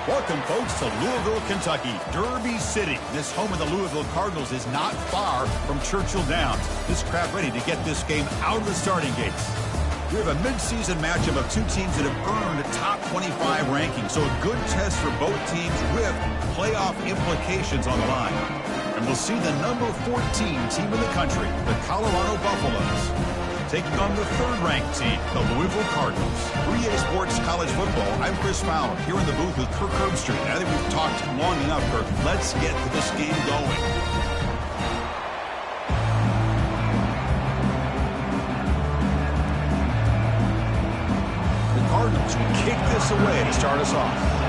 Welcome, folks, to Louisville, Kentucky, Derby City. This home of the Louisville Cardinals is not far from Churchill Downs. This crowd ready to get this game out of the starting gates. We have a midseason matchup of two teams that have earned top 25 rankings, so a good test for both teams with playoff implications on the line. And we'll see the number 14 team in the country, the Colorado Buffaloes, taking on the third-ranked team, the Louisville Cardinals. For EA Sports College Football, I'm Chris Fowler, here in the booth with Kirk Herbstreit. I think we've talked long enough, Kirk. Let's get this game going. The Cardinals will kick this away to start us off.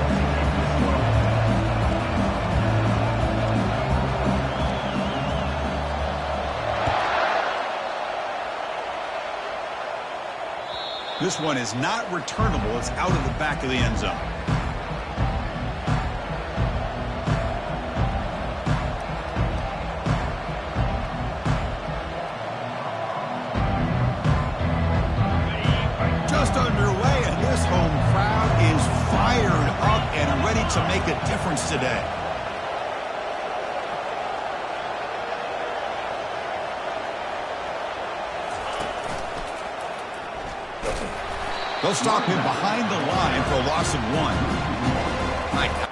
This one is not returnable. It's out of the back of the end zone. Just underway, and this home crowd is fired up and ready to make a difference today. They'll stop him behind the line for a loss of 1. My God.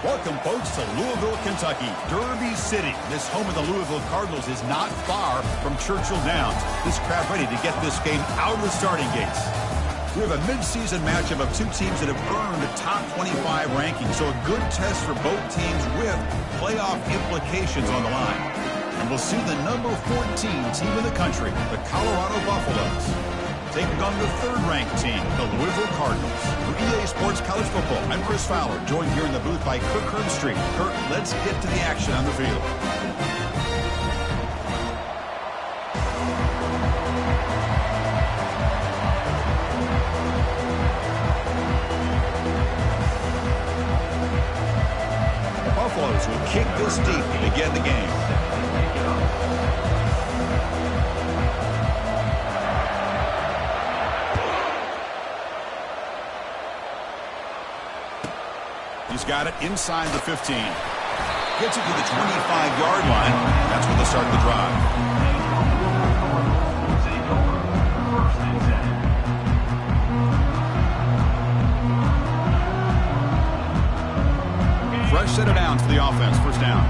Welcome, folks, to Louisville, Kentucky, Derby City. This home of the Louisville Cardinals is not far from Churchill Downs. This crowd ready to get this game out of the starting gates. We have a midseason matchup of two teams that have earned a top 25 ranking, so a good test for both teams with playoff implications on the line. And we'll see the number 14 team in the country, the Colorado Buffaloes, taking on the third-ranked team, the Louisville Cardinals. For EA Sports College Football, I'm Chris Fowler, joined here in the booth by Kirk Herbstreit. Kirk, let's get to the action on the field. Buffaloes will kick this deep to begin the game. He's got it inside the 15. Gets it to the 25-yard line. That's where they'll start the drive. Fresh set of downs for the offense. First down.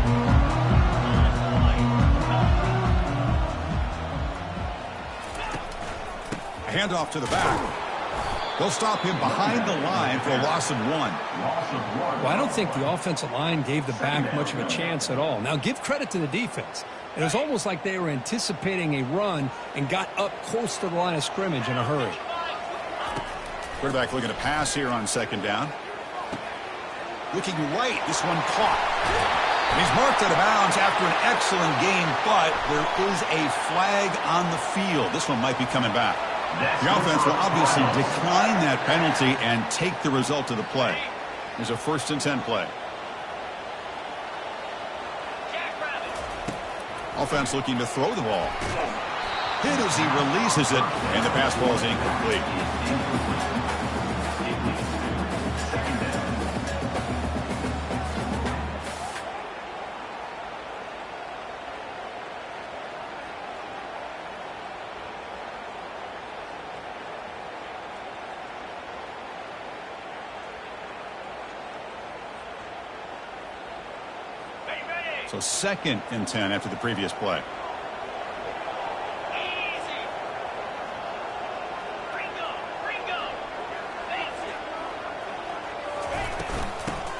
A handoff to the back. They'll stop him behind the line for a loss of 1. Well, I don't think the offensive line gave the back much of a chance at all. Now, give credit to the defense. It was almost like they were anticipating a run and got up close to the line of scrimmage in a hurry. Quarterback looking to pass here on second down. Looking right, this one caught. And he's marked out of bounds after an excellent game, but there is a flag on the field. This one might be coming back. The offense will obviously decline that penalty and take the result of the play. There's a 1st and 10 play. Offense looking to throw the ball. Hit as he releases it, and the pass ball is incomplete. So 2nd and 10 after the previous play.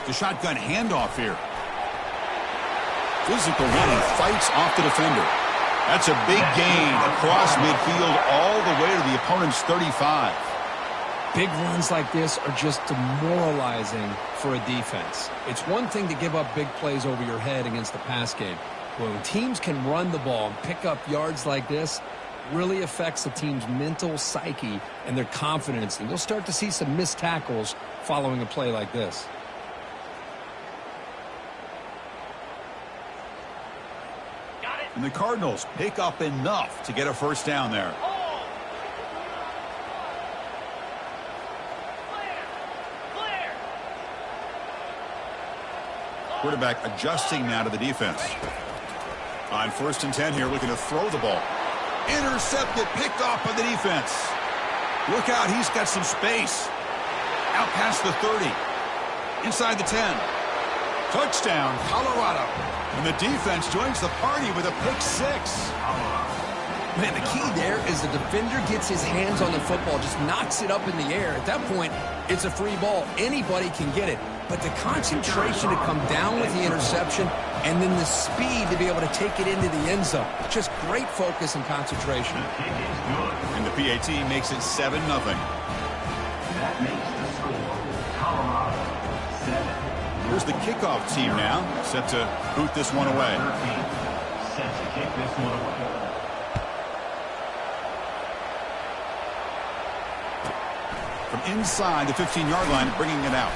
The shotgun handoff here. Physical running, fights off the defender. That's a big gain across midfield all the way to the opponent's 35. Big runs like this are just demoralizing for a defense. It's one thing to give up big plays over your head against the pass game. When teams can run the ball and pick up yards like this, really affects the team's mental psyche and their confidence. And you'll start to see some missed tackles following a play like this. And the Cardinals pick up enough to get a 1st down there. Quarterback adjusting now to the defense. On 1st and 10 here, looking to throw the ball. Intercepted, picked off by the defense. Look out, he's got some space. Out past the 30. Inside the 10. Touchdown, Colorado. And the defense joins the party with a pick 6. Man, the key there is the defender gets his hands on the football, just knocks it up in the air. At that point, it's a free ball. Anybody can get it. But the concentration to come down with the interception and then the speed to be able to take it into the end zone. Just great focus and concentration. And the PAT makes it 7-0. That makes the score Colorado 7. Here's the kickoff team now, set to boot this one away. Set to kick this one away. From inside the 15-yard line, bringing it out.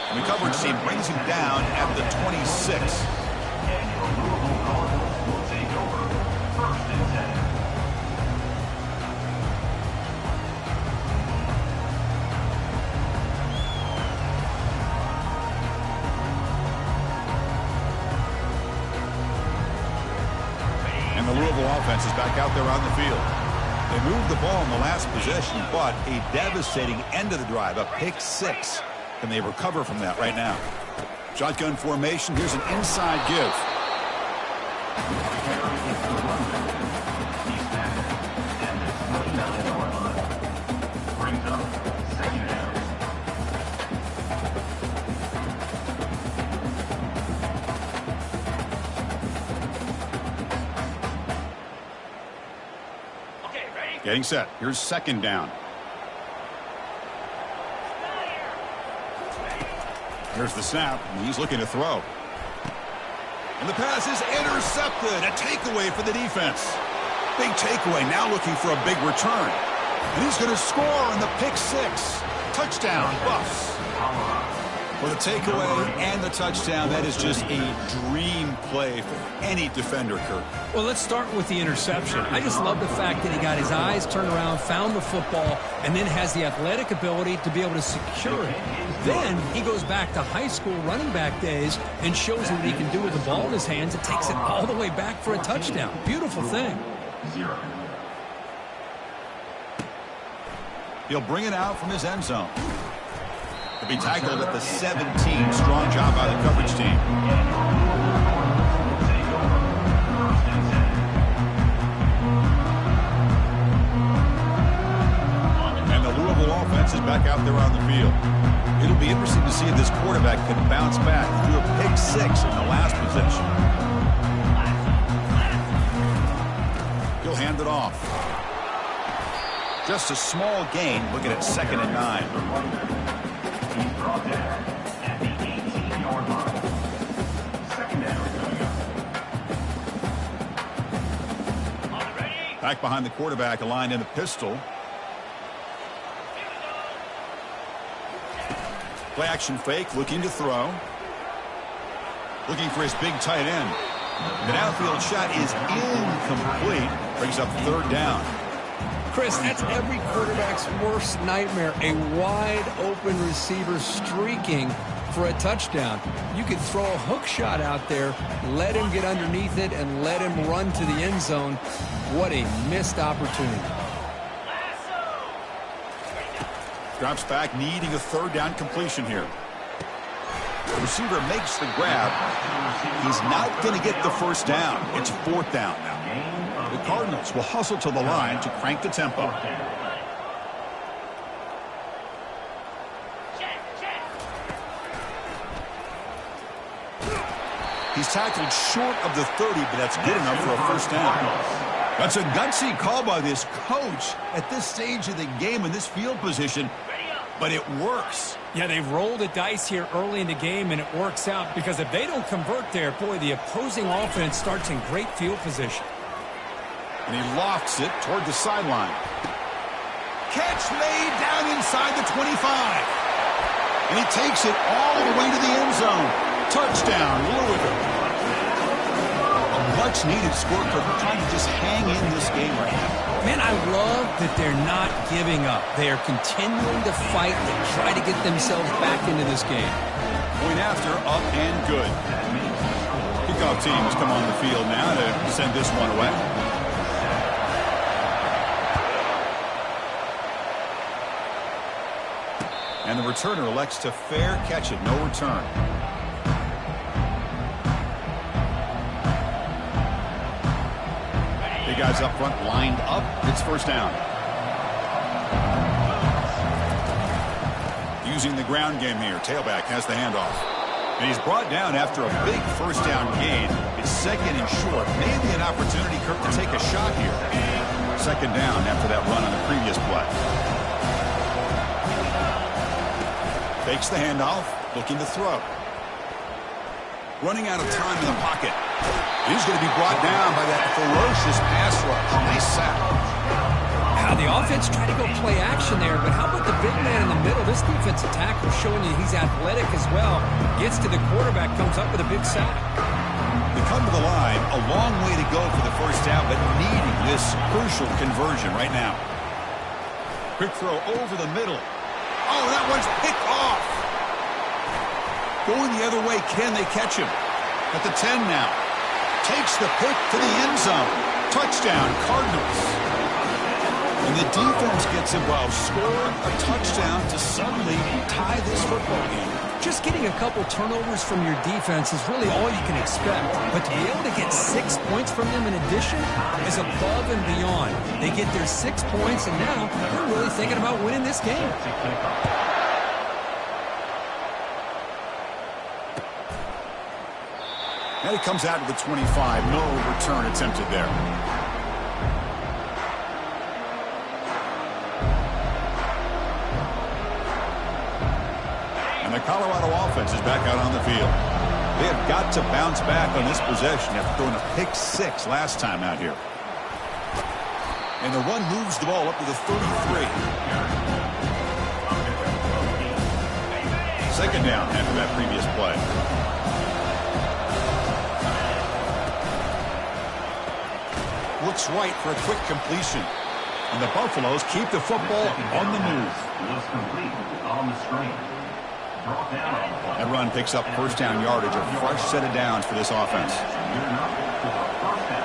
And the coverage team brings him down at the 26. And your Louisville Cardinals will take over 1st and 10. And the Louisville offense is back out there on the field. They moved the ball in the last possession, but a devastating end of the drive, a pick 6. Can they recover from that right now? Shotgun formation. Here's an inside give. Brings up Getting set. Here's second down. Here's the snap. He's looking to throw. And the pass is intercepted. A takeaway for the defense. Big takeaway. Now looking for a big return. And he's going to score on the pick six. Touchdown, Buffs. For the takeaway and the touchdown, that is just a dream play for any defender, Kirk. Well, let's start with the interception. I just love the fact that he got his eyes turned around, found the football, and then has the athletic ability to be able to secure it. Then he goes back to high school running back days and shows what he can do with the ball in his hands and takes it all the way back for a touchdown. Beautiful thing. He'll bring it out from his end zone. He'll be tackled at the 17. Strong job by the coverage team. And the Louisville offense is back out there on the field. It'll be interesting to see if this quarterback can bounce back and do a pick six in the last possession. He'll hand it off. Just a small gain, looking at 2nd and 9. He's brought down at the 18-yard line. Second down coming up. Back behind the quarterback, aligned in the pistol. Play action fake, looking to throw. Looking for his big tight end. The downfield shot is incomplete. Brings up 3rd down. Chris, that's every quarterback's worst nightmare. A wide-open receiver streaking for a touchdown. You could throw a hook shot out there, let him get underneath it, and let him run to the end zone. What a missed opportunity. Drops back, needing a 3rd down completion here. The receiver makes the grab. He's not going to get the 1st down. It's 4th down now. The Cardinals will hustle to the line to crank the tempo. He's tackled short of the 30, but that's good enough for a 1st down. That's a gutsy call by this coach at this stage of the game in this field position, but it works. Yeah, they've rolled the dice here early in the game, and it works out because if they don't convert there, boy, the opposing offense starts in great field position. And he lofts it toward the sideline. Catch made down inside the 25. And he takes it all the way to the end zone. Touchdown, Louisville. A much-needed score for trying to just hang in this game right now. Man, I love that they're not giving up. They are continuing to fight and try to get themselves back into this game. Point after, up and good. Kickoff teams come on the field now to send this one away. And the returner elects to fair catch it. No return. Big guys up front lined up. It's 1st down. Using the ground game here. Tailback has the handoff. And he's brought down after a big 1st down gain. It's 2nd and short. Maybe an opportunity, Kirk, to take a shot here. 2nd down after that run on the previous play. Takes the handoff, looking to throw. Running out of time in the pocket. He's going to be brought down by that ferocious pass rush. Nice sack. Now the offense tried to go play action there, but how about the big man in the middle? This defensive tackle showing you he's athletic as well. Gets to the quarterback, comes up with a big sack. They come to the line, a long way to go for the 1st down, but needing this crucial conversion right now. Quick throw over the middle. Oh, that one's picked off. Going the other way, can they catch him? At the 10 now. Takes the pick to the end zone. Touchdown, Cardinals. And the defense gets involved, scoring a touchdown to suddenly tie this football game. Just getting a couple turnovers from your defense is really all you can expect. But to be able to get 6 points from them in addition is above and beyond. They get their 6 points, and now they're really thinking about winning this game. And he comes out to the 25. No return attempted there. Colorado offense is back out on the field. They have got to bounce back on this possession after throwing a pick 6 last time out here. And the run moves the ball up to the 33. Second down after that previous play. Looks right for a quick completion. And the Buffaloes keep the football on the move. Was complete on the screen. Brought down on the ball. That run picks up first down yardage, a fresh set of downs for this offense. Good enough for first down.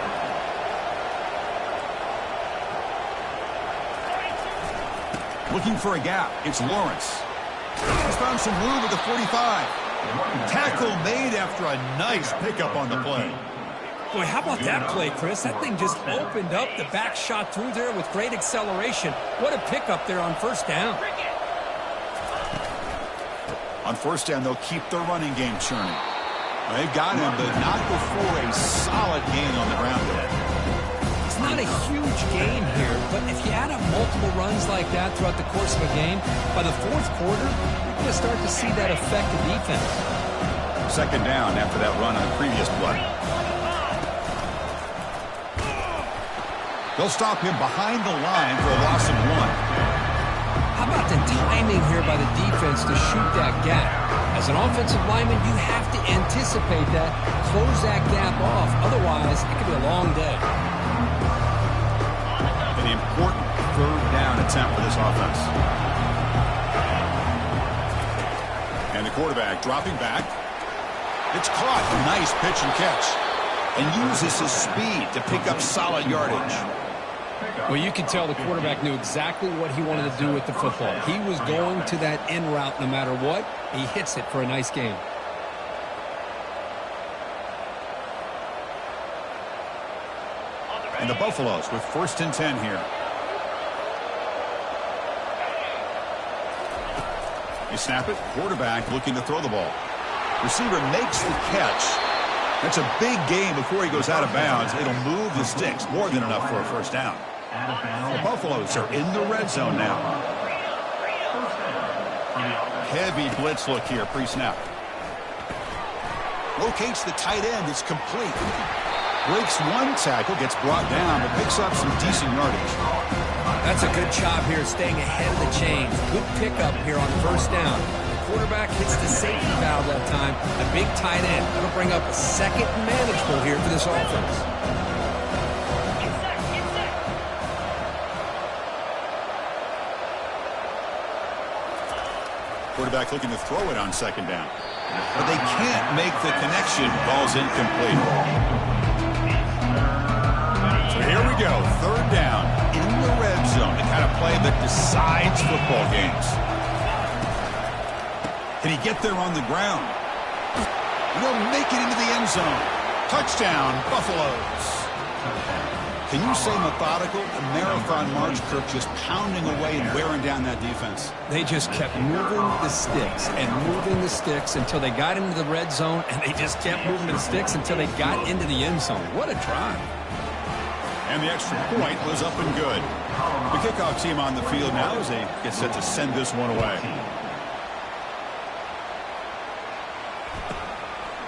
Looking for a gap. It's Lawrence. He's found some room at the 45. Tackle made after a nice pickup on the play. Boy, how about that play, Chris? That thing just opened up. The back shot through there with great acceleration. What a pickup there on first down. On first down, they'll keep their running game churning. They've got him, but not before a solid gain on the ground there. It's not a huge gain here, but if you add up multiple runs like that throughout the course of a game, by the fourth quarter, you're going to start to see that affect the defense. Second down after that run on the previous play. They'll stop him behind the line for a loss of 1. How about the timing here by the defense to shoot that gap? As an offensive lineman, you have to anticipate that, close that gap off. Otherwise, it could be a long day. An important third down attempt for this offense. And the quarterback dropping back. It's caught. A nice pitch and catch. And uses his speed to pick up solid yardage. Well, you can tell the quarterback knew exactly what he wanted to do with the football. He was going to that in route no matter what. He hits it for a nice gain. And the Buffaloes with first and 10 here. They snap it. Quarterback looking to throw the ball. Receiver makes the catch. That's a big gain before he goes out of bounds. It'll move the sticks. More than enough for a first down. The Buffaloes are in the red zone now. Heavy blitz look here pre-snap. Locates the tight end. It's complete. Breaks one tackle, gets brought down, but picks up some decent yardage. That's a good job here, staying ahead of the chains. Good pickup here on first down. The quarterback hits the safety valve that time. A big tight end. That'll bring up a second and manageable here for this offense. Quarterback looking to throw it on second down. But they can't make the connection. Ball's incomplete. So here we go. Third down in the red zone. The kind of play that decides football games. Can he get there on the ground? He'll make it into the end zone. Touchdown, Buffaloes. Can you say methodical? A marathon march, Kirk, just pounding away and wearing down that defense. They just kept moving the sticks and moving the sticks until they got into the red zone, and they just kept moving the sticks until they got into the end zone. What a drive. And the extra point was up and good. The kickoff team on the field now as they get set to send this one away.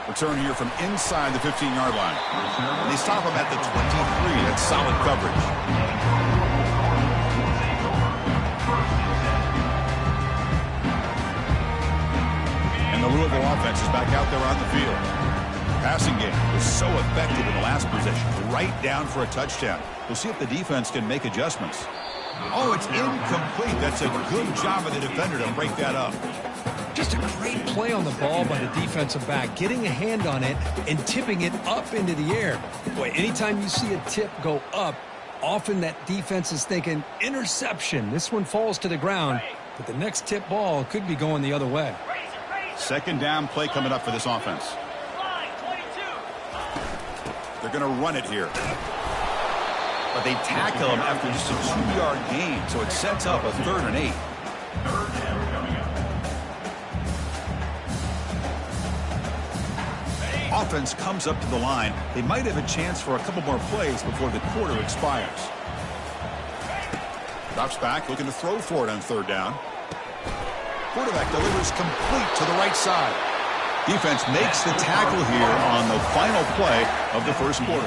Return here from inside the 15-yard line. And they stop him at the 23. That's solid coverage. And the Louisville offense is back out there on the field. Passing game was so effective in the last possession. Right down for a touchdown. We'll see if the defense can make adjustments. Oh, it's incomplete. That's a good job of the defender to break that up. Just a great play on the ball by the defensive back, getting a hand on it and tipping it up into the air. Boy, anytime you see a tip go up, often that defense is thinking interception. This one falls to the ground, but the next tip ball could be going the other way. Second down play coming up for this offense. They're going to run it here. But they tackle him after just a 2-yard gain, so it sets up a 3rd and 8. Offense comes up to the line. They might have a chance for a couple more plays before the quarter expires. Drops back, looking to throw for it on 3rd down. Quarterback delivers complete to the right side. Defense makes the tackle here on the final play of the first quarter.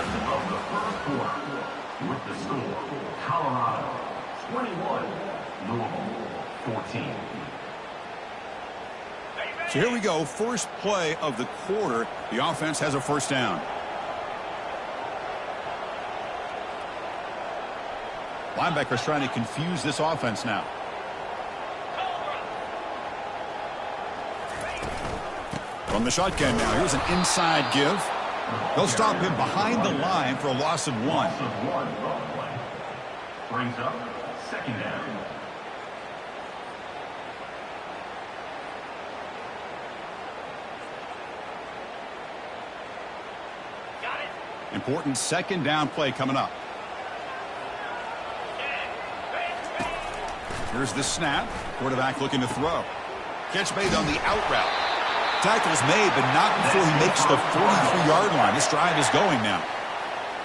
With the score, Colorado 21, Louisville 14. So here we go, first play of the quarter. The offense has a first down. Linebackers trying to confuse this offense now. From the shotgun now, here's an inside give. They'll stop him behind the line for a loss of 1. Brings up second down. Important second down play coming up. Here's the snap. Quarterback looking to throw. Catch made on the out route. Tackle's made, but not before he makes the 43-yard line. This drive is going now.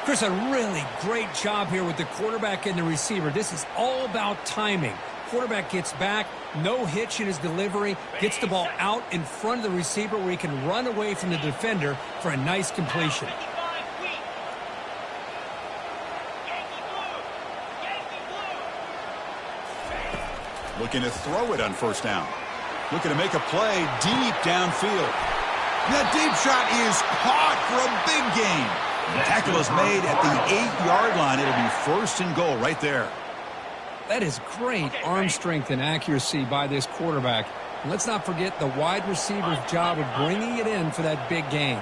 Chris, a really great job here with the quarterback and the receiver. This is all about timing. Quarterback gets back, no hitch in his delivery, gets the ball out in front of the receiver where he can run away from the defender for a nice completion. Looking to throw it on first down. Looking to make a play deep downfield. That deep shot is caught for a big gain. Tackle is made at the 8-yard line. It'll be first and goal right there. That is great arm strength and accuracy by this quarterback. And let's not forget the wide receiver's job of bringing it in for that big gain.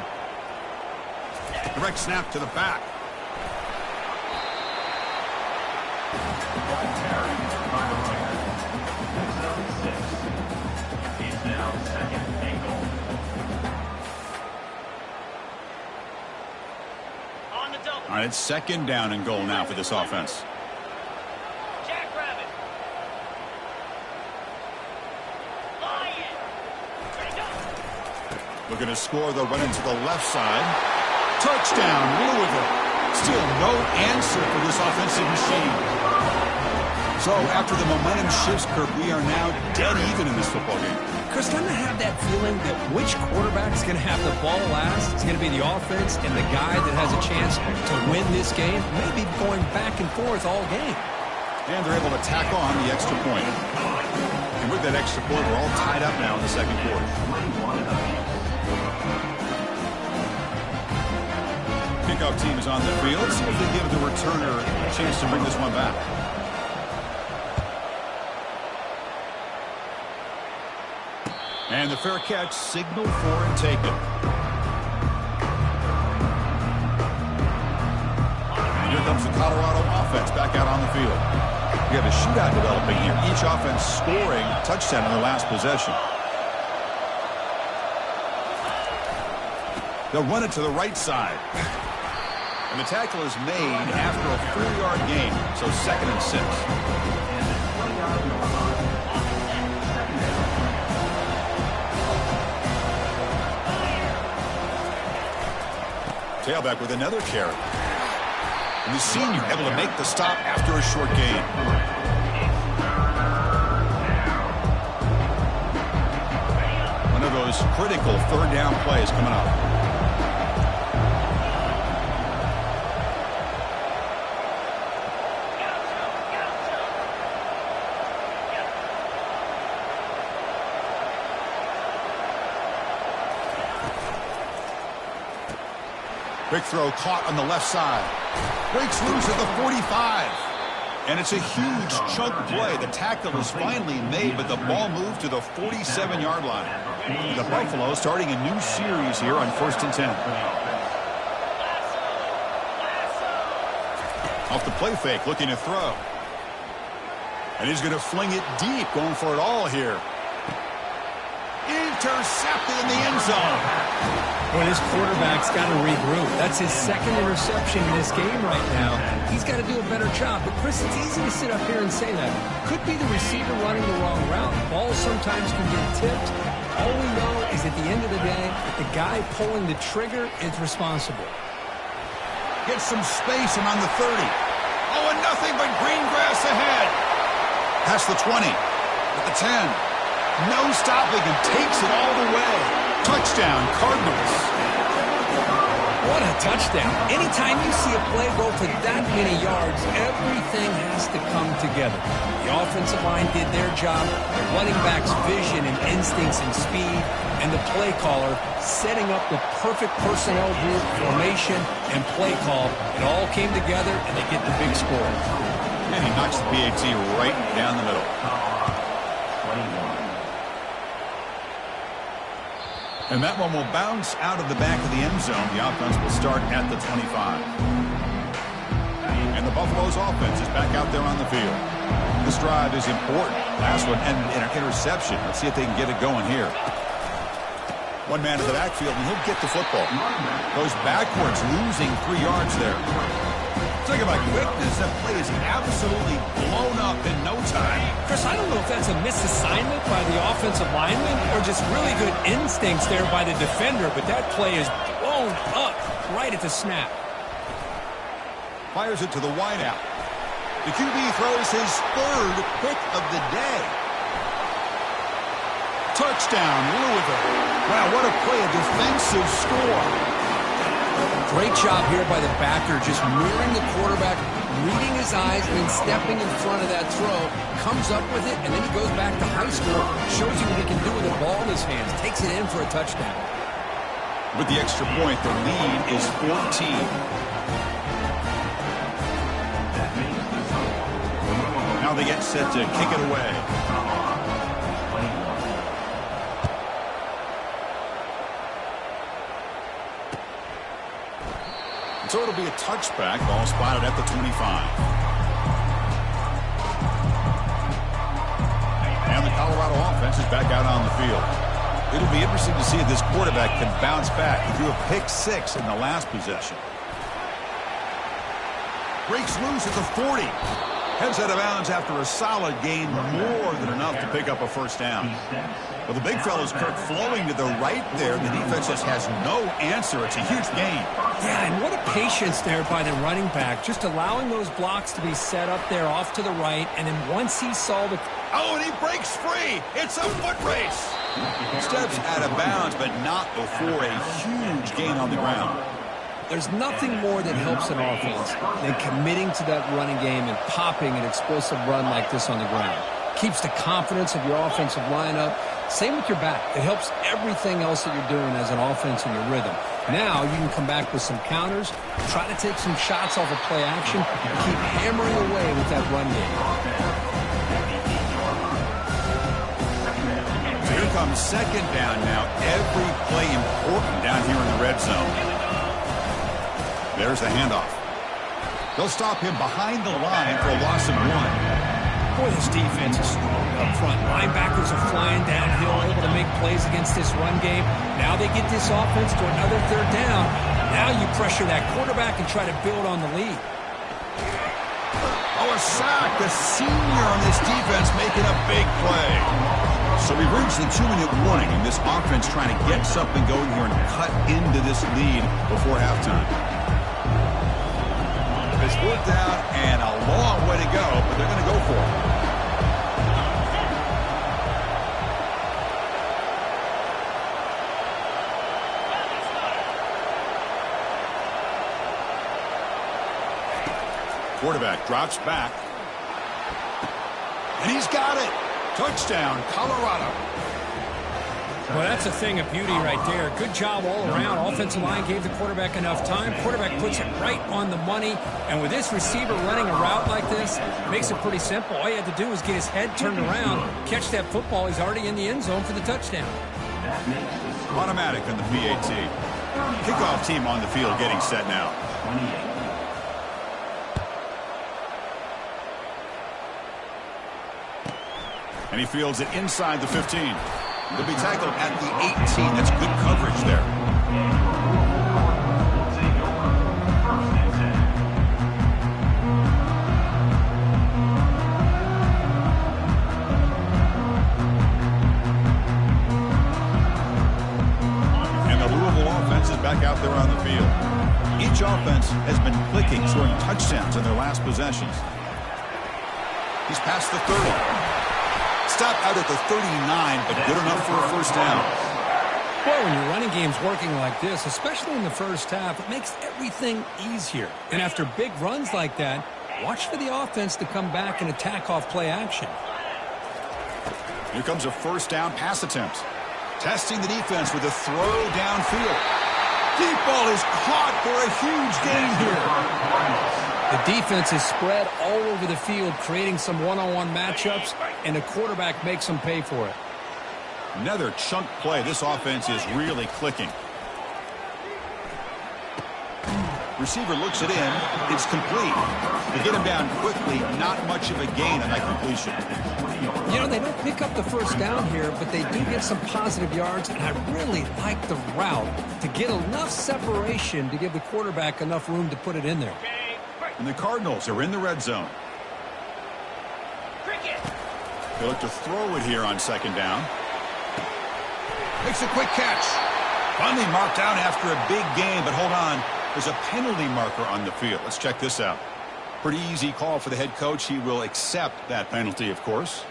Direct snap to the back. All right, it's second down and goal now for this offense. Looking to score, they'll run into the left side. Touchdown, Louisville. Still no answer for this offensive machine. So after the momentum shifts, Kirk, we are now dead even in this football game. Chris, don't I have that feeling that which quarterback is going to have the ball last? It's going to be the offense, and the guy that has a chance to win this game may be going back and forth all game. And they're able to tack on the extra point. And with that extra point, we're all tied up now in the second quarter. Kickoff team is on the field. See if they give the returner a chance to bring this one back. And the fair catch signaled for and taken. And here comes the Colorado offense back out on the field. We have a shootout developing here. Each offense scoring a touchdown in their last possession. They'll run it to the right side. And the tackle is made after a 4-yard gain, so 2nd and 6. Tailback with another carry. And the senior able to make the stop after a short gain. One of those critical third down plays coming up. Quick throw caught on the left side. Breaks loose at the 45. And it's a huge chunk play. The tackle is finally made, but the ball moved to the 47-yard line. The Buffalo starting a new series here on 1st and 10. Off the play fake, looking to throw. And he's going to fling it deep, going for it all here. Intercepted in the end zone. Well, this quarterback's got to regroup. That's his 2nd interception in this game right now. He's got to do a better job. But, Chris, it's easy to sit up here and say that. Could be the receiver running the wrong route. Balls sometimes can get tipped. All we know is at the end of the day, the guy pulling the trigger is responsible. Gets some space and on the 30. Oh, and nothing but green grass ahead. Past the 20. At the 10. No stopping him. Takes it all the way. Touchdown, Cardinals. What a touchdown. Anytime you see a play go for that many yards, everything has to come together. The offensive line did their job, the running back's vision and instincts and speed, and the play caller setting up the perfect personnel group, formation, and play call. It all came together, and they get the big score. And he knocks the PAT right down the middle. 21. And that one will bounce out of the back of the end zone. The offense will start at the 25. And the Buffalo's offense is back out there on the field. This drive is important. Last one ended in an interception. Let's see if they can get it going here. One man to the backfield, and he'll get the football. Goes backwards, losing 3 yards there. Talk about quickness. That play is absolutely blown up in no time. Chris, I don't know if that's a misassignment by the offensive lineman or just really good instincts there by the defender, but that play is blown up right at the snap. Fires it to the wideout. The QB throws his third pick of the day. Touchdown, Louisville. Wow, what a play, a defensive score. Great job here by the backer, just mirroring the quarterback, reading his eyes, and then stepping in front of that throw. Comes up with it, and then he goes back to high school. Shows you what he can do with the ball in his hands. Takes it in for a touchdown. With the extra point, the lead is 14. Now they get set to kick it away. So it'll be a touchback, ball spotted at the 25. And the Colorado offense is back out on the field. It'll be interesting to see if this quarterback can bounce back. He threw a pick 6 in the last possession. Breaks loose at the 40. Heads out of bounds after a solid gain, more than enough to pick up a first down. Well, the big fellow's Kirk flowing to the right there. The defense just has no answer. It's a huge gain. Yeah, and what a patience there by the running back, just allowing those blocks to be set up there off to the right, and then once he saw the... Oh, and he breaks free. It's a foot race. Steps out of bounds, but not before a huge gain on the ground. There's nothing more that helps an offense than committing to that running game and popping an explosive run like this on the ground. Keeps the confidence of your offensive lineup. Same with your back. It helps everything else that you're doing as an offense in your rhythm. Now you can come back with some counters, try to take some shots off of play action, and keep hammering away with that run game. So here comes second down now. Every play important down here in the red zone. There's the handoff. They'll stop him behind the line for a loss of 1. Boy, this defense is strong up front. Linebackers are flying downhill, able to make plays against this run game. Now they get this offense to another third down. Now you pressure that quarterback and try to build on the lead. Oh, a sack. The senior on this defense making a big play. So we've reached the 2-minute warning, and this offense trying to get something going here and cut into this lead before halftime. It's worked out and a long way to go, but they're going to go for it. Quarterback drops back. And he's got it. Touchdown, Colorado. Well, that's a thing of beauty right there. Good job all around. Offensive line gave the quarterback enough time. Quarterback puts it right on the money. And with this receiver running a route like this, it makes it pretty simple. All you had to do was get his head turned around, catch that football. He's already in the end zone for the touchdown. Automatic on the PAT. Kickoff team on the field getting set now. 28. And he fields it inside the 15. He'll be tackled at the 18. That's good coverage there. And the Louisville offense is back out there on the field. Each offense has been clicking, scoring touchdowns in their last possessions. He's past the 30. stop out at the 39, but good enough for a first down. Well, when your running game's working like this, especially in the first half, it makes everything easier. And after big runs like that, watch for the offense to come back and attack off play action. Here comes a first down pass attempt. Testing the defense with a throw downfield. Deep ball is caught for a huge gain here. The defense is spread all over the field, creating some one-on-one matchups, and the quarterback makes them pay for it. Another chunk play. This offense is really clicking. Receiver looks it in. It's complete. They get him down quickly. Not much of a gain on that completion. You know, they don't pick up the first down here, but they do get some positive yards, and I really like the route to get enough separation to give the quarterback enough room to put it in there. And the Cardinals are in the red zone. They look to throw it here on second down. Makes a quick catch. Finally marked down after a big gain, but hold on. There's a penalty marker on the field. Let's check this out. Pretty easy call for the head coach. He will accept that penalty, of course.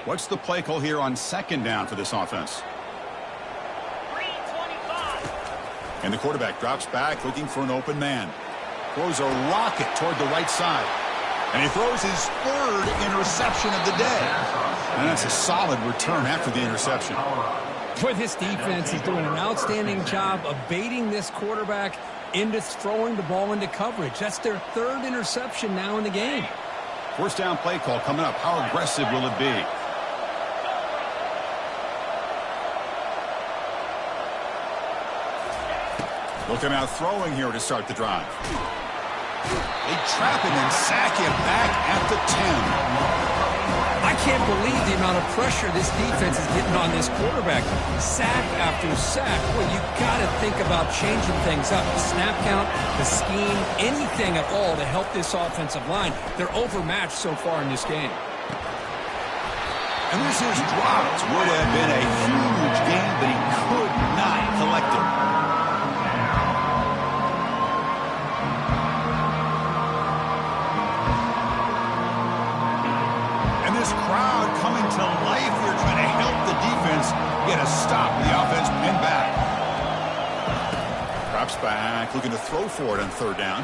What's the play call here on second down for this offense? And the quarterback drops back looking for an open man. Throws a rocket toward the right side. And he throws his third interception of the day. And that's a solid return after the interception. Boy, this defense is doing an outstanding job of baiting this quarterback into throwing the ball into coverage. That's their third interception now in the game. First down play call coming up. How aggressive will it be? Looking out throwing here to start the drive. They trap him and sack him back at the 10. I can't believe the amount of pressure this defense is getting on this quarterback. Sack after sack. Well, you got to think about changing things up. The snap count, the scheme, anything at all to help this offensive line. They're overmatched so far in this game. And this is dropped. Would have been a huge game, but he could not collect it. Crowd coming to life here, trying to help the defense get a stop. The offense pinned back. Drops back, looking to throw for it on third down.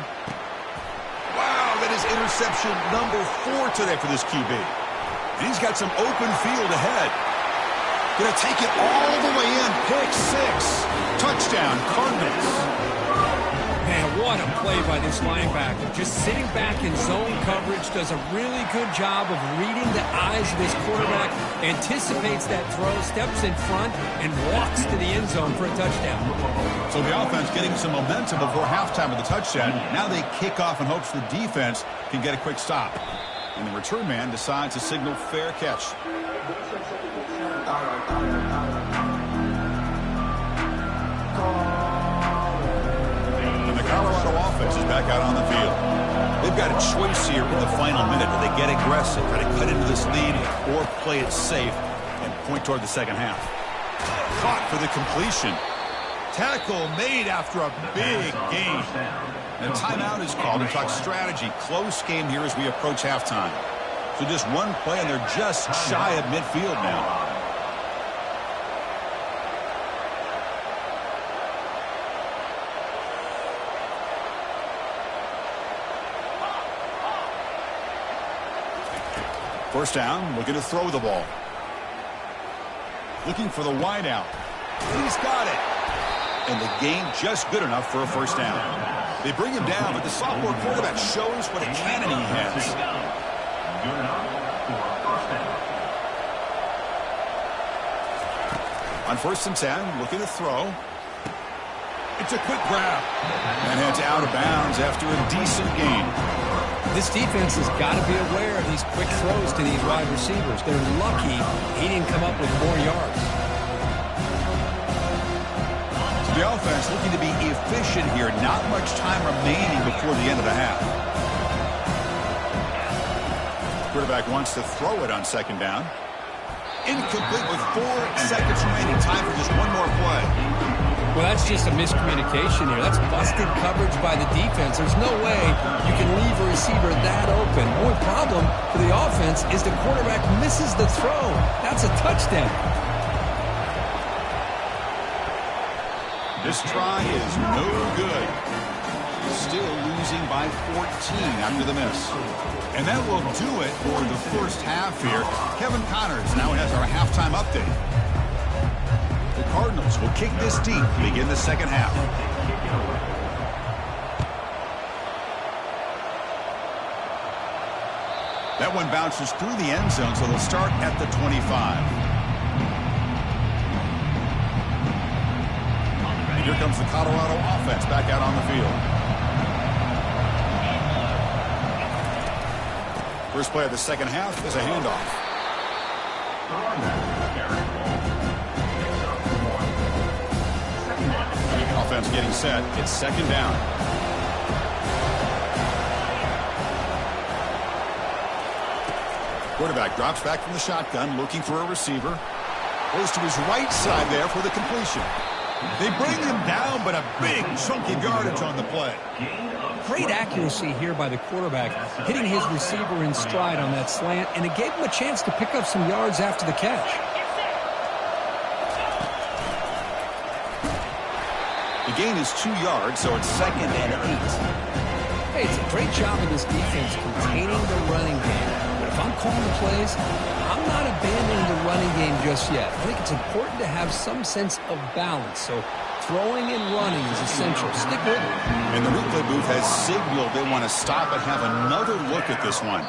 Wow, that is interception number 4 today for this QB. And he's got some open field ahead. Going to take it all the way in. Pick 6. Touchdown, Cardinals. Man, what a play by this linebacker. Just sitting back in zone coverage, does a really good job of reading the eyes of his quarterback, anticipates that throw, steps in front, and walks to the end zone for a touchdown. So the offense getting some momentum before halftime of the touchdown. Now they kick off in hopes the defense can get a quick stop. And the return man decides to signal fair catch. Colorado offense is back out on the field. They've got a choice here in the final minute. Do they get aggressive, try to cut into this lead, or play it safe and point toward the second half? Caught for the completion. Tackle made after a big gain. And a timeout is called to talk strategy. Close game here as we approach halftime. So just one play, and they're just shy of midfield now. First down, looking to throw the ball. Looking for the wide out. He's got it. And the gain just good enough for a first down. They bring him down, but the sophomore quarterback shows what a cannon he has. Good enough for a first down. On 1st and 10, looking to throw. It's a quick grab. And heads out of bounds after a decent gain. This defense has got to be aware of these quick throws to these wide receivers. They're lucky he didn't come up with more yards. So the offense looking to be efficient here. Not much time remaining before the end of the half. Quarterback wants to throw it on second down. Incomplete with 4 seconds remaining. Time for just one more play. Well, that's just a miscommunication here. That's busted coverage by the defense. There's no way you can leave a receiver that open. The only problem for the offense is the quarterback misses the throw. That's a touchdown. This try is no good. Still losing by 14 after the miss. And that will do it for the first half here. Kevin Connors now has our halftime update. The Cardinals will kick this deep to begin the second half. That one bounces through the end zone, so they'll start at the 25. And here comes the Colorado offense back out on the field. First play of the second half is a handoff. Offense getting set. It's second down. Quarterback drops back from the shotgun, looking for a receiver. Goes to his right side there for the completion. They bring him down, but a big chunk of yardage on the play. Great accuracy here by the quarterback, hitting his receiver in stride on that slant, and it gave him a chance to pick up some yards after the catch. The gain is 2 yards, so it's second and 8. Hey, it's a great job of this defense containing the running game. But if I'm calling the plays, I'm not abandoning the running game just yet. I think it's important to have some sense of balance. So throwing and running is essential. Stick with it. And the replay booth has signaled they want to stop and have another look at this one.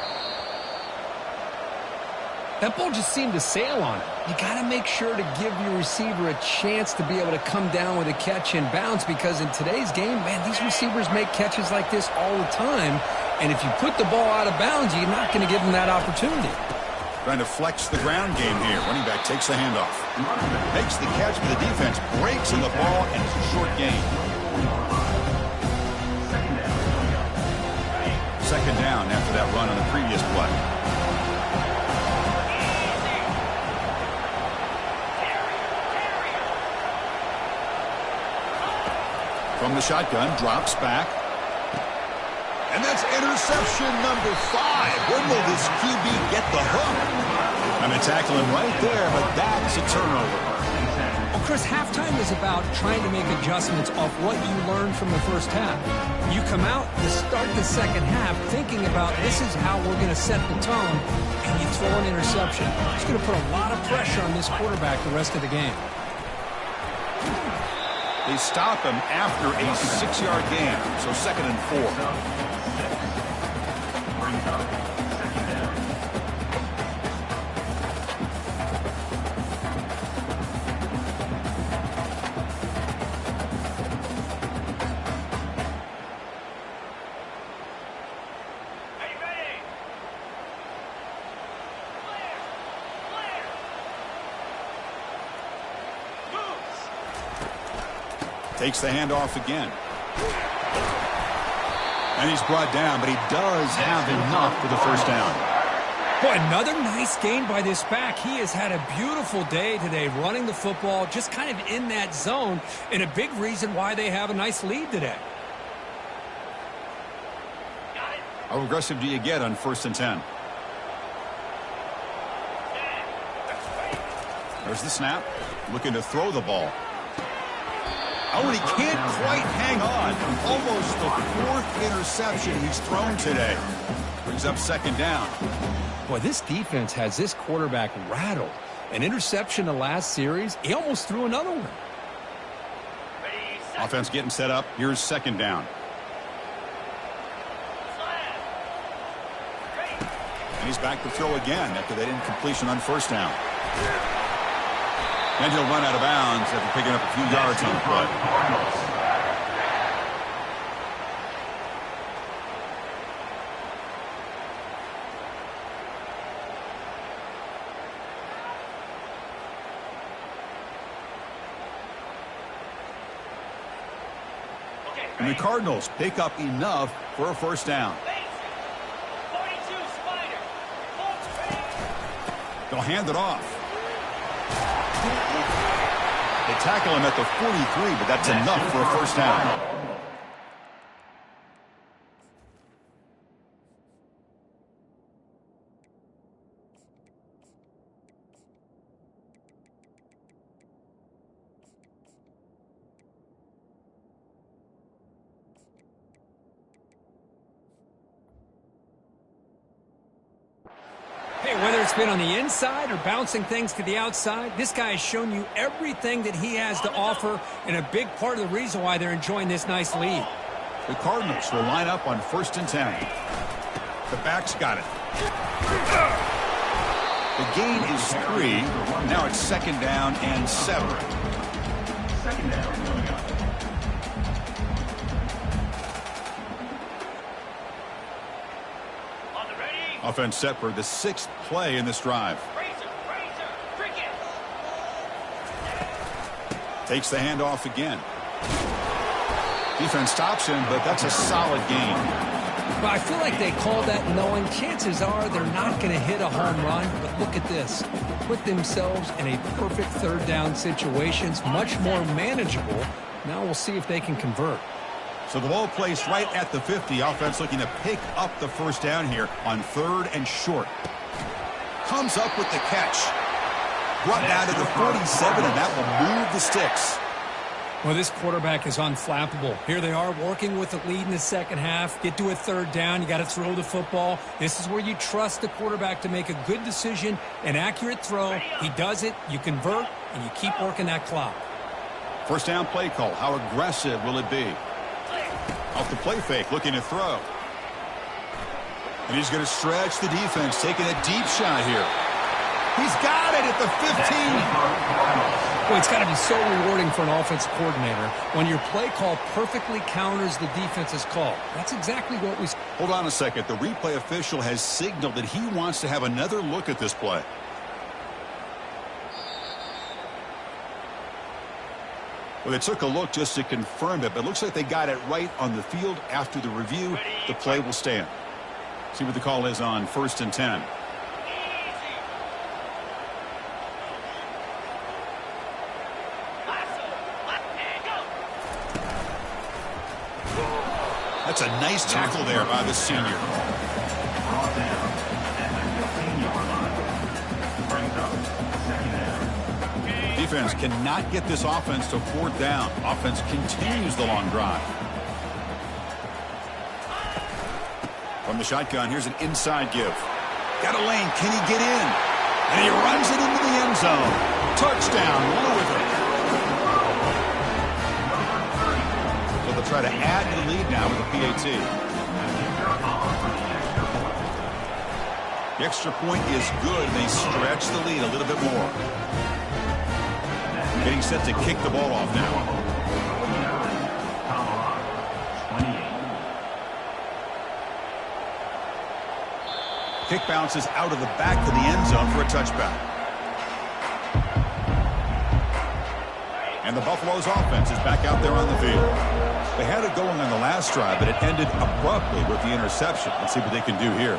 That ball just seemed to sail on it. You got to make sure to give your receiver a chance to be able to come down with a catch and bounce, because in today's game, man, these receivers make catches like this all the time. And if you put the ball out of bounds, you're not going to give them that opportunity. Trying to flex the ground game here. Running back takes the handoff. Makes the catch, but the defense breaks in the ball, and it's a short gain. Second down after that run on the previous play. From the shotgun, drops back. And that's interception number 5. When will this QB get the hook? And they tackle him right there, but that's a turnover. Well, Chris, halftime is about trying to make adjustments off what you learned from the first half. You come out, you start the second half thinking about this is how we're going to set the tone, and you throw an interception. It's going to put a lot of pressure on this quarterback the rest of the game. They stop him after a 6-yard gain, so second and 4. Takes the handoff again. And he's brought down, but he does have enough for the first down. Boy, another nice gain by this back. He has had a beautiful day today running the football, just kind of in that zone, and a big reason why they have a nice lead today. How aggressive do you get on 1st and 10? There's the snap. Looking to throw the ball. Oh, and he can't quite hang on. Almost the 4th interception he's thrown today. Brings up second down. Boy, this defense has this quarterback rattled. An interception the last series. He almost threw another one. Offense getting set up. Here's second down. And he's back to throw again after that incompletion on 1st down. And he'll run out of bounds after picking up a few yards on the play. And the Cardinals pick up enough for a first down. They'll hand it off. They tackle him at the 43, but that's enough for a first down. Hey, whether it's been on the inside or bouncing things to the outside, this guy has shown you everything that he has to offer, and a big part of the reason why they're enjoying this nice lead. The Cardinals will line up on 1st and 10. The back's got it. The gain is 3. Now it's 2nd down and 7. 2nd down coming up. Offense set for the 6th play in this drive. Takes the handoff again. Defense stops him, but that's a solid gain. Well, I feel like they called that knowing chances are they're not going to hit a home run. But look at this. Put themselves in a perfect 3rd down situations, much more manageable. Now we'll see if they can convert. So the ball placed right at the 50. Offense looking to pick up the first down here on 3rd and short. Comes up with the catch. Brought down to the 47, and that will move the sticks. Well, this quarterback is unflappable. Here they are working with the lead in the 2nd half. Get to a 3rd down. You got to throw the football. This is where you trust the quarterback to make a good decision, an accurate throw. He does it. You convert, and you keep working that clock. First down play call. How aggressive will it be? Off the play fake, looking to throw. And he's going to stretch the defense, taking a deep shot here. He's got it at the 15. Well, it's got to be so rewarding for an offensive coordinator when your play call perfectly counters the defense's call. That's exactly what we... Hold on a second. The replay official has signaled that he wants to have another look at this play. Well, they took a look just to confirm it, but it looks like they got it right on the field. After the review, the play will stand. See what the call is on 1st and 10. That's a nice tackle there by the senior. Brought down at the 15-yard line. Brings up 2nd down. Defense cannot get this offense to 4th down. Offense continues the long drive. From the shotgun, here's an inside give. Got a lane. Can he get in? And he runs it into the end zone. Touchdown, Louisville. So they'll try to add to the lead now with a PAT. The extra point is good. They stretch the lead a little bit more. Getting set to kick the ball off now. Kick bounces out of the back to the end zone for a touchback. And the Buffalo's offense is back out there on the field. They had it going on the last drive, but it ended abruptly with the interception. Let's see what they can do here.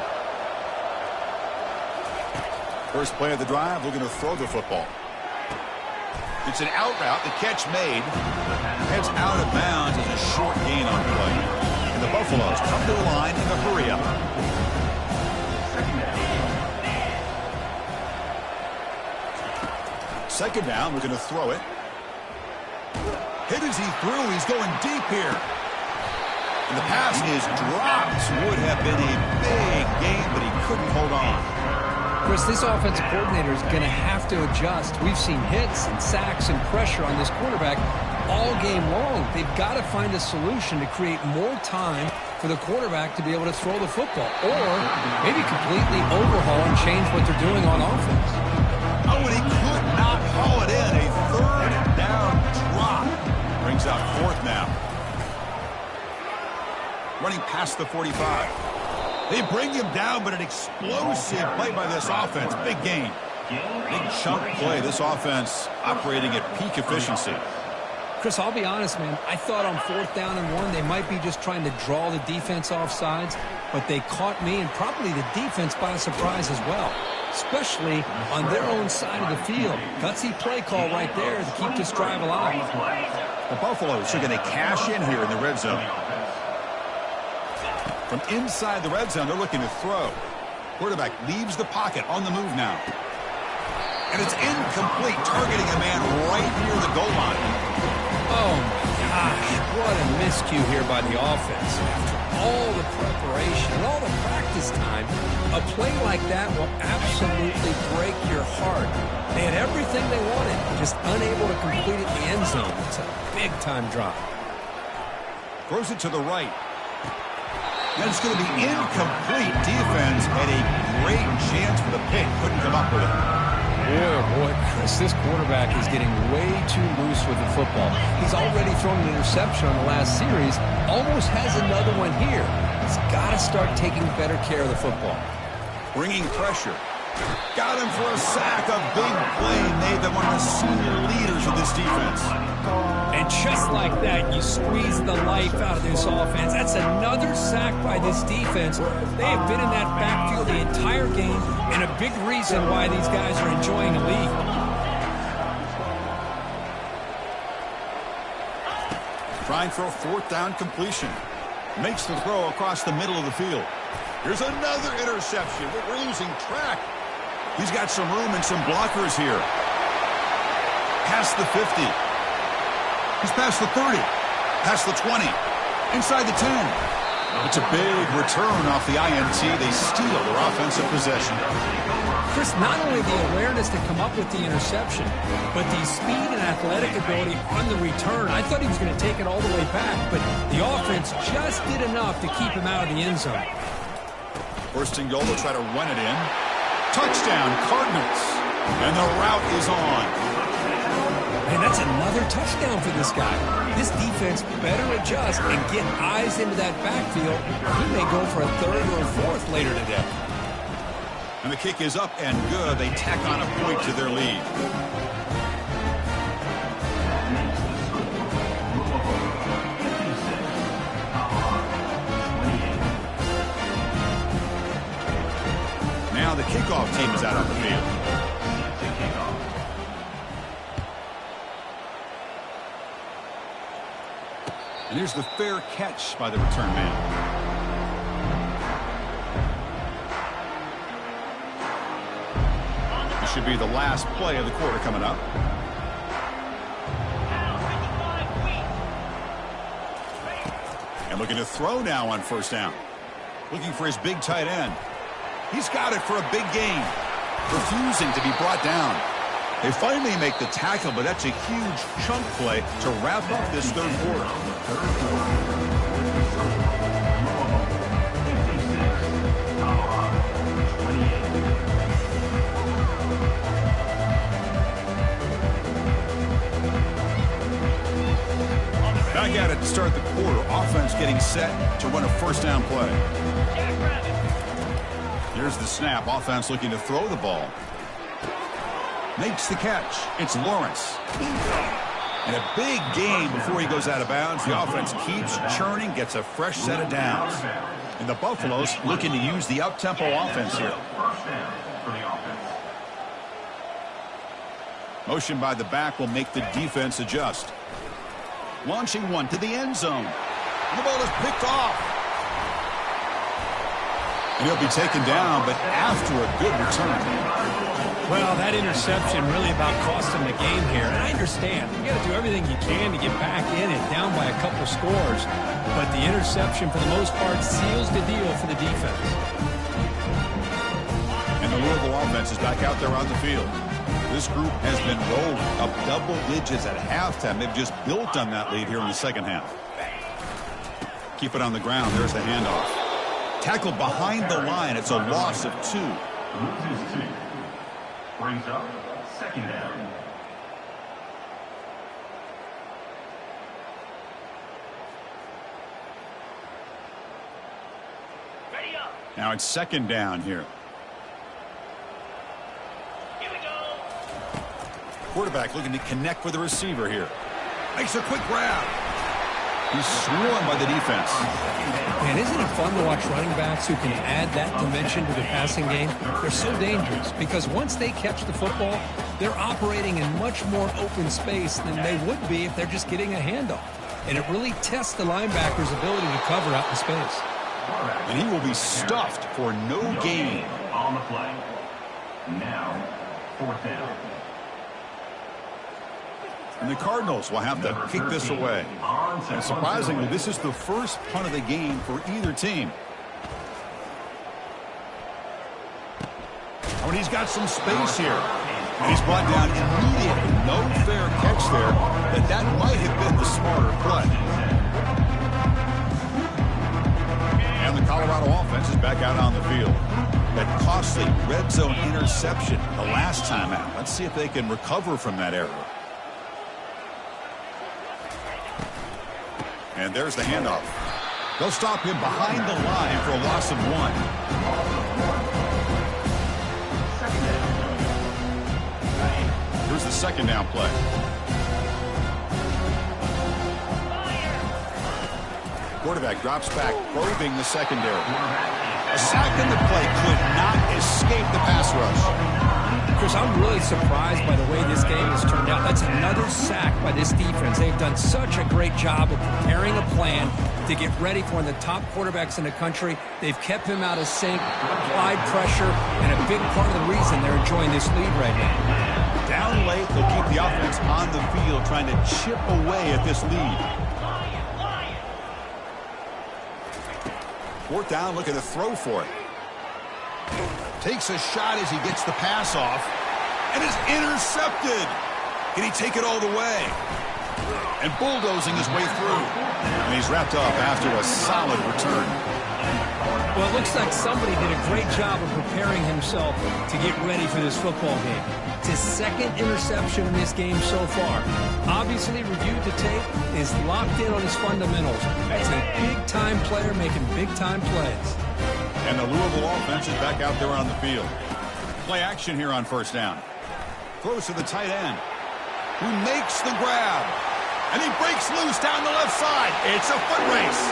First play of the drive, looking to throw the football. It's an out route. The catch made. Heads out of bounds as a short gain on play. And the Buffaloes come to the line in a hurry up. Second down, we're going to throw it. Hit as he threw. He's going deep here. And the pass is dropped. Would have been a big gain, but he couldn't hold on. Chris, this offensive coordinator is going to have to adjust. We've seen hits and sacks and pressure on this quarterback all game long. They've got to find a solution to create more time for the quarterback to be able to throw the football, or maybe completely overhaul and change what they're doing on offense. Oh, and he could not haul it in. A third down drop. Brings out 4th now. Running past the 45. They bring him down, but an explosive play by this offense. Big gain. Big chunk play. This offense operating at peak efficiency. Chris, I'll be honest, man. I thought on 4th down and 1, they might be just trying to draw the defense off sides, but they caught me and probably the defense by surprise as well. especially on their own side of the field. Gutsy play call right there to keep this drive alive. The Buffaloes are going to cash in here in the red zone. From inside the red zone, they're looking to throw. Quarterback leaves the pocket on the move now. And it's incomplete, targeting a man right near the goal line. Oh, my gosh, what a miscue here by the offense. After all the preparation and all the practice time, a play like that will absolutely break your heart. They had everything they wanted, just unable to complete it in the end zone. It's a big-time drop. Throws it to the right. And it's going to be incomplete. Defense had a great chance for the pick. Couldn't come up with it. Boy, Chris, this quarterback is getting way too loose with the football. He's already thrown an interception on the last series, almost has another one here. He's got to start taking better care of the football. Bringing pressure. Got him for a sack. A big play made them one of the senior leaders of this defense. And just like that, you squeeze the life out of this offense. That's another sack by this defense. They have been in that backfield the entire game, and a big reason why these guys are enjoying a lead. Trying for a fourth down completion. Makes the throw across the middle of the field. Here's another interception. We're losing track. He's got some room and some blockers here. Past the 50. He's past the 30. Past the 20. Inside the 10. It's a big return off the INT. They steal their offensive possession. Chris, not only the awareness to come up with the interception, but the speed and athletic ability on the return. I thought he was going to take it all the way back, but the offense just did enough to keep him out of the end zone. First and goal, they'll try to run it in. Touchdown, Cardinals. And the route is on. And that's another touchdown for this guy. This defense better adjust and get eyes into that backfield. He may go for a third or a fourth later today. And the kick is up and good. They tack on a point to their lead. Now the kickoff team is out on the field. And here's the fair catch by the return man. This should be the last play of the quarter coming up. And looking to throw now on first down. Looking for his big tight end. He's got it for a big gain. Refusing to be brought down. They finally make the tackle, but that's a huge chunk play to wrap up this third quarter. Back at it to start the quarter. Offense getting set to run a first down play. Here's the snap. Offense looking to throw the ball. Makes the catch. It's Lawrence. And a big gain before he goes out of bounds. The offense keeps churning, gets a fresh set of downs. And the Buffaloes looking to use the up-tempo offense here. Motion by the back will make the defense adjust. Launching one to the end zone. The ball is picked off. And he'll be taken down, but after a good return. Well, that interception really about cost him the game here. And I understand. You got to do everything you can to get back in and down by a couple scores. But the interception, for the most part, seals the deal for the defense. And the Louisville offense is back out there on the field. This group has been rolling up double digits at halftime. They've just built on that lead here in the second half. Keep it on the ground. There's the handoff. Tackled behind the line. It's a loss of 2. Loses 2. Brings up second down. Ready up. Now it's second down here. Here we go. Quarterback looking to connect with the receiver here. Makes a quick grab. He's swarmed by the defense. Man, isn't it fun to watch running backs who can add that dimension to the passing game? They're so dangerous because once they catch the football, they're operating in much more open space than they would be if they're just getting a handoff. And it really tests the linebacker's ability to cover out in space. And he will be stuffed for no gain. On the play. Now, 4th down. And the Cardinals will have to kick this away. And surprisingly, this is the first punt of the game for either team. Oh, and he's got some space here. And he's brought down immediately. No fair catch there, but that might have been the smarter play. And the Colorado offense is back out on the field. That costly red zone interception the last time out. Let's see if they can recover from that error. And there's the handoff. They'll stop him behind the line for a loss of 1. Here's the 2nd down play. Quarterback drops back, probing the secondary. A sack in the play could not escape the pass rush. Chris, I'm really surprised by the way this game has turned out. That's another sack by this defense. They've done such a great job of preparing a plan to get ready for one of the top quarterbacks in the country. They've kept him out of sync, applied pressure, and a big part of the reason they're enjoying this lead right now. Down late, they'll keep the offense on the field trying to chip away at this lead. 4th down, looking to throw for it. Takes a shot as he gets the pass off. And is intercepted. Can he take it all the way? And bulldozing his way through. And he's wrapped up after a solid return. Well, it looks like somebody did a great job of preparing himself to get ready for this football game. It's his 2nd interception in this game so far. Obviously reviewed the tape, is locked in on his fundamentals. That's a big-time player making big-time plays. And the Louisville offense is back out there on the field. Play action here on 1st down. Throws to the tight end, who makes the grab. And he breaks loose down the left side. It's a foot race.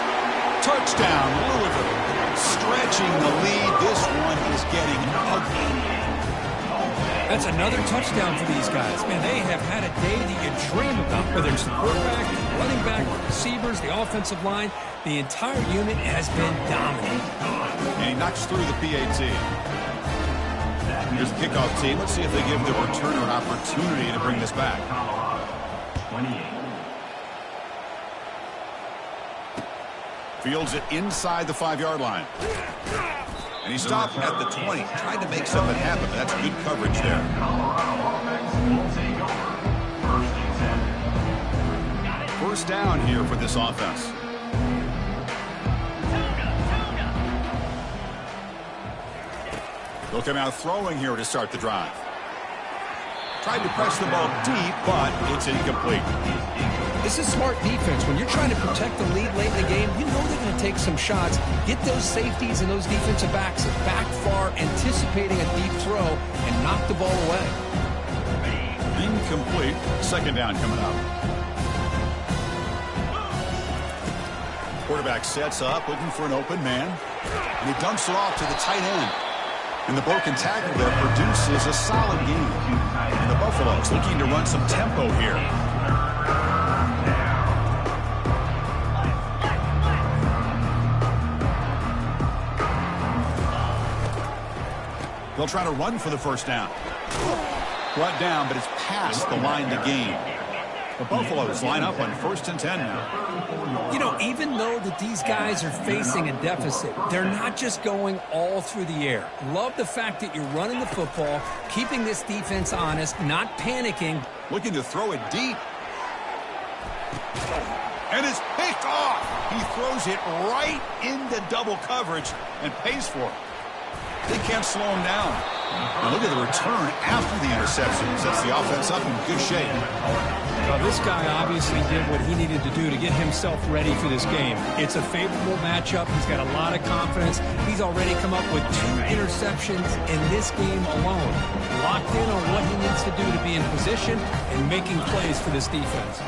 Touchdown, Louisville. Stretching the lead. This one is getting ugly. That's another touchdown for these guys. Man, they have had a day that you dream about. Whether it's the quarterback, the running back, the receivers, the offensive line, the entire unit has been dominant. And he knocks through the PAT. Here's the kickoff team. Let's see if they give the returner an opportunity to bring this back. 28. Fields it inside the 5-yard line. And he stopped at the 20, trying to make something happen, but that's good coverage there. First down here for this offense. They'll come out throwing here to start the drive. Tried to press the ball deep, but it's incomplete. This is smart defense. When you're trying to protect the lead late in the game, you know they're going to take some shots, get those safeties and those defensive backs back far, anticipating a deep throw, and knock the ball away. Incomplete. 2nd down coming up. Quarterback sets up, looking for an open man. And he dumps it off to the tight end. And the broken tackle there produces a solid game. And the Buffaloes looking to run some tempo here. They'll try to run for the first down. Brought down, but it's past the line to gain. The Buffaloes line up on 1st and 10 now. You know, even though that these guys are facing a deficit, they're not just going all through the air. Love the fact that you're running the football, keeping this defense honest, not panicking. Looking to throw it deep. And it's picked off. He throws it right into double coverage and pays for it. They can't slow him down. And look at the return after the interception. Sets the offense up in good shape. Well, this guy obviously did what he needed to do to get himself ready for this game. It's a favorable matchup. He's got a lot of confidence. He's already come up with 2 interceptions in this game alone. Locked in on what he needs to do to be in position and making plays for this defense.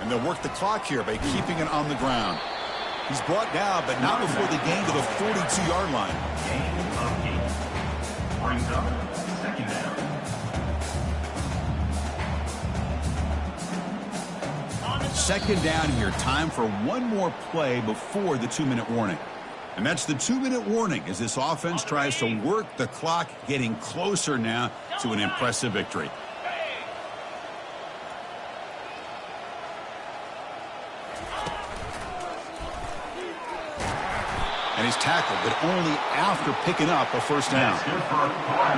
And And they'll work the clock here by keeping it on the ground. He's brought down, but not before the gain to the 42-yard line. Gain of 8. Brings up second down. Second down here. Time for one more play before the 2-minute warning. And that's the 2-minute warning as this offense tries to work the clock, getting closer now to an impressive victory. And he's tackled, but only after picking up a first down.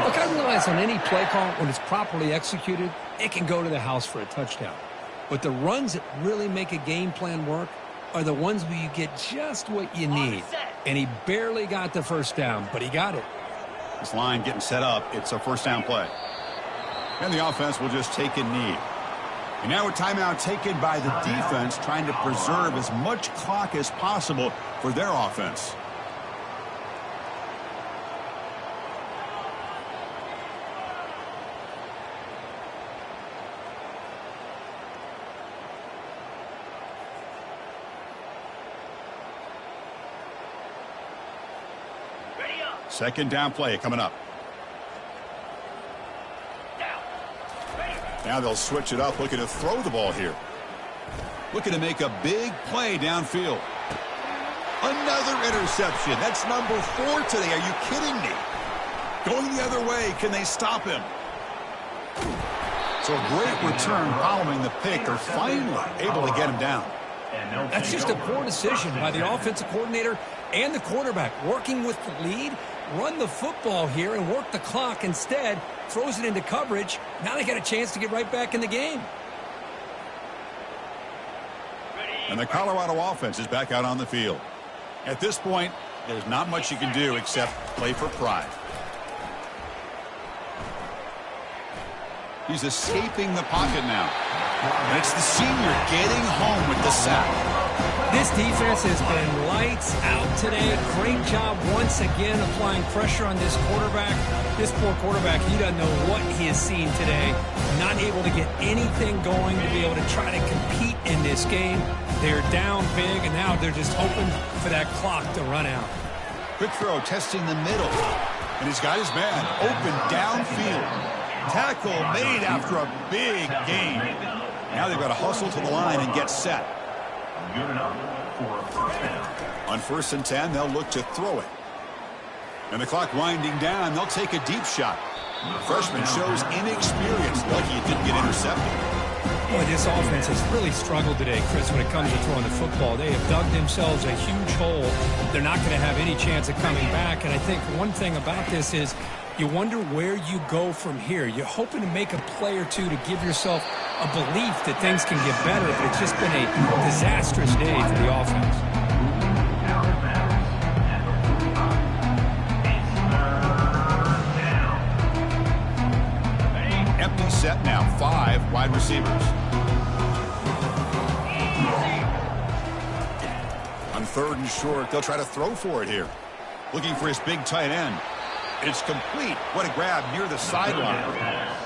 Look, I realize on any play call, when it's properly executed, it can go to the house for a touchdown. But the runs that really make a game plan work are the ones where you get just what you need. And he barely got the first down, but he got it. This line getting set up. It's a first down play. And the offense will just take a knee. And now a timeout taken by the defense, trying to preserve as much clock as possible for their offense. Second down play coming up. Now they'll switch it up, looking to throw the ball here. Looking to make a big play downfield. Another interception. That's number 4 today. Are you kidding me? Going the other way. Can they stop him? So a great return following the pick. They're finally able to get him down. That's just a poor decision by the offensive coordinator and the quarterback. Working with the lead, run the football here and work the clock. Instead, throws it into coverage. Now they got a chance to get right back in the game. And the Colorado offense is back out on the field. At this point, there's not much you can do except play for pride. He's escaping the pocket now. And it's the senior getting home with the sack. This defense has been lights out today. Great job once again applying pressure on this quarterback. This poor quarterback, he doesn't know what he has seen today. Not able to get anything going to be able to try to compete in this game. They're down big, and now they're just hoping for that clock to run out. Quick throw, testing the middle. And he's got his man open downfield. Tackle made after a big gain. Now they've got to hustle to the line and get set. Good enough for a first down. On 1st and 10, they'll look to throw it. And the clock winding down, they'll take a deep shot. The freshman shows inexperience. Lucky it didn't get intercepted. Boy, this offense has really struggled today, Chris, when it comes to throwing the football. They have dug themselves a huge hole. They're not going to have any chance of coming back. And I think one thing about this is you wonder where you go from here. You're hoping to make a play or two to give yourself a belief that things can get better, but it's just been a disastrous day for the offense. Empty set now, 5 wide receivers. On 3rd and short, they'll try to throw for it here. Looking for his big tight end. It's complete. What a grab near the sideline.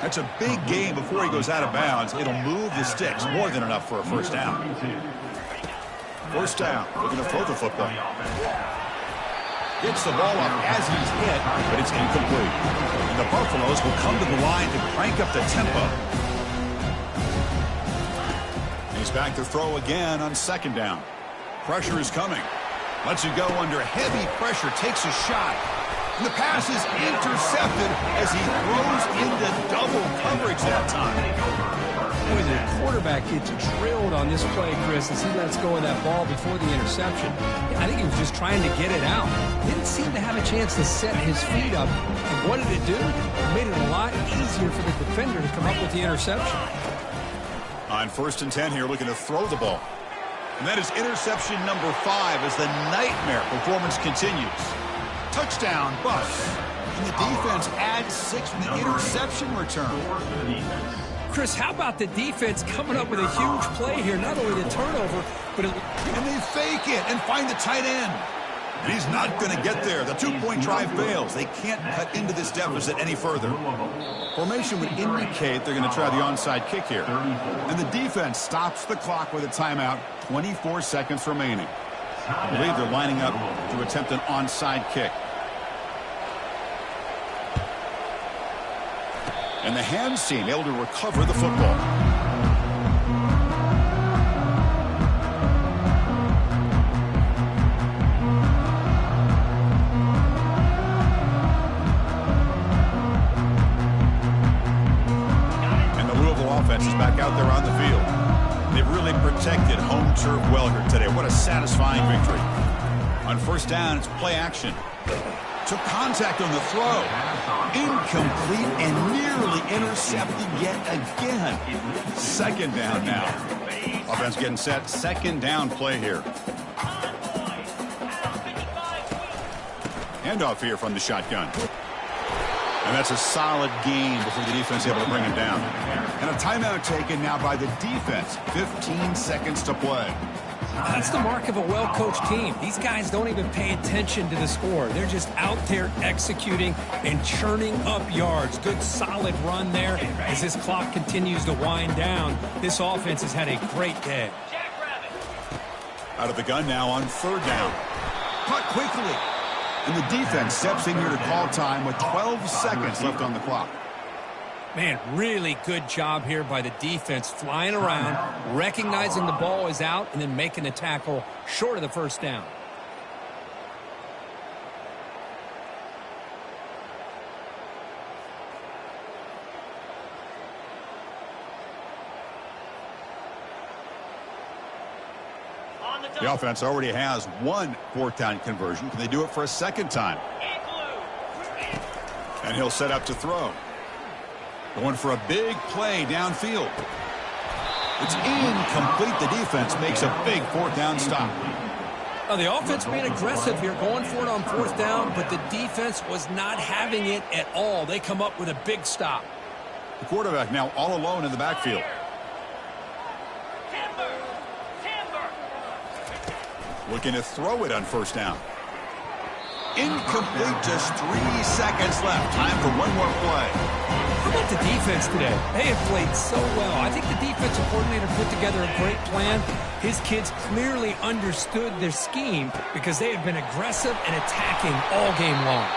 That's a big gain before he goes out of bounds. It'll move the sticks. More than enough for a first down. First down. Looking to throw the football. Gets the ball up as he's hit, but it's incomplete. And the Buffaloes will come to the line to crank up the tempo. And he's back to throw again on 2nd down. Pressure is coming. Lets it go under heavy pressure. Takes a shot. And the pass is intercepted as he throws into double coverage that time. Boy, the quarterback gets drilled on this play, Chris, as he lets go of that ball before the interception. I think he was just trying to get it out. Didn't seem to have a chance to set his feet up. And what did it do? It made it a lot easier for the defender to come up with the interception. On 1st and 10 here, looking to throw the ball. And that is interception number 5 as the nightmare performance continues. Touchdown, Buffs. And the defense adds 6 with the interception return. Chris, how about the defense coming up with a huge play here? Not only the turnover, but and they fake it and find the tight end. And he's not going to get there. The two-point try fails. They can't cut into this deficit any further. Formation would indicate they're going to try the onside kick here. And the defense stops the clock with a timeout. 24 seconds remaining. I believe they're lining up to attempt an onside kick. And the hands team able to recover the football. And the Louisville offense is back out there on the field. They've really protected home turf well here today. What a satisfying victory. On first down, it's play action. Took contact on the throw. Incomplete and nearly intercepted yet again. Second down now. Offense getting set. Second down play here. Handoff here from the shotgun. And that's a solid gain before the defense able to bring him down. And a timeout taken now by the defense. 15 seconds to play. That's the mark of a well-coached team. These guys don't even pay attention to the score. They're just out there executing and churning up yards. Good, solid run there. As this clock continues to wind down, this offense has had a great day. Out of the gun now on third down. Caught quickly. And the defense steps in here to call time with 12 seconds left on the clock. Man, really good job here by the defense, flying around, recognizing the ball is out, and then making the tackle short of the first down. The offense already has one fourth down conversion. Can they do it for a second time? And he'll set up to throw. Going for a big play downfield. It's incomplete. The defense makes a big fourth down stop. Now, the offense being aggressive here, going for it on fourth down, but the defense was not having it at all. They come up with a big stop. The quarterback now all alone in the backfield. Looking to throw it on first down. Incomplete, just 3 seconds left. Time for one more play. How about the defense today? They have played so well. I think the defensive coordinator put together a great plan. His kids clearly understood their scheme because they have been aggressive and attacking all game long.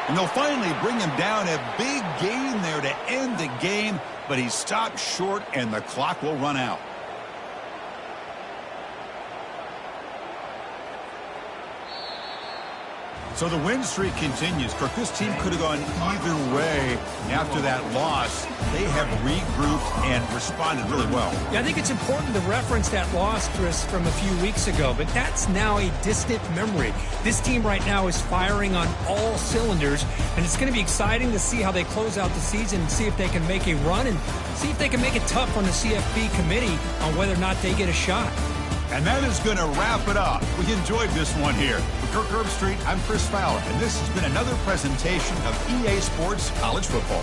And they'll finally bring him down. A big gain there to end the game, but he stopped short and the clock will run out. So the win streak continues. Kirk, this team could have gone either way after that loss. They have regrouped and responded really well. Yeah, I think it's important to reference that loss, Chris, from a few weeks ago, but that's now a distant memory. This team right now is firing on all cylinders, and it's going to be exciting to see how they close out the season and see if they can make a run and see if they can make it tough on the CFP committee on whether or not they get a shot. And that is going to wrap it up. We enjoyed this one here. For Kirk Herbstreit, I'm Chris Fowler, and this has been another presentation of EA Sports College Football.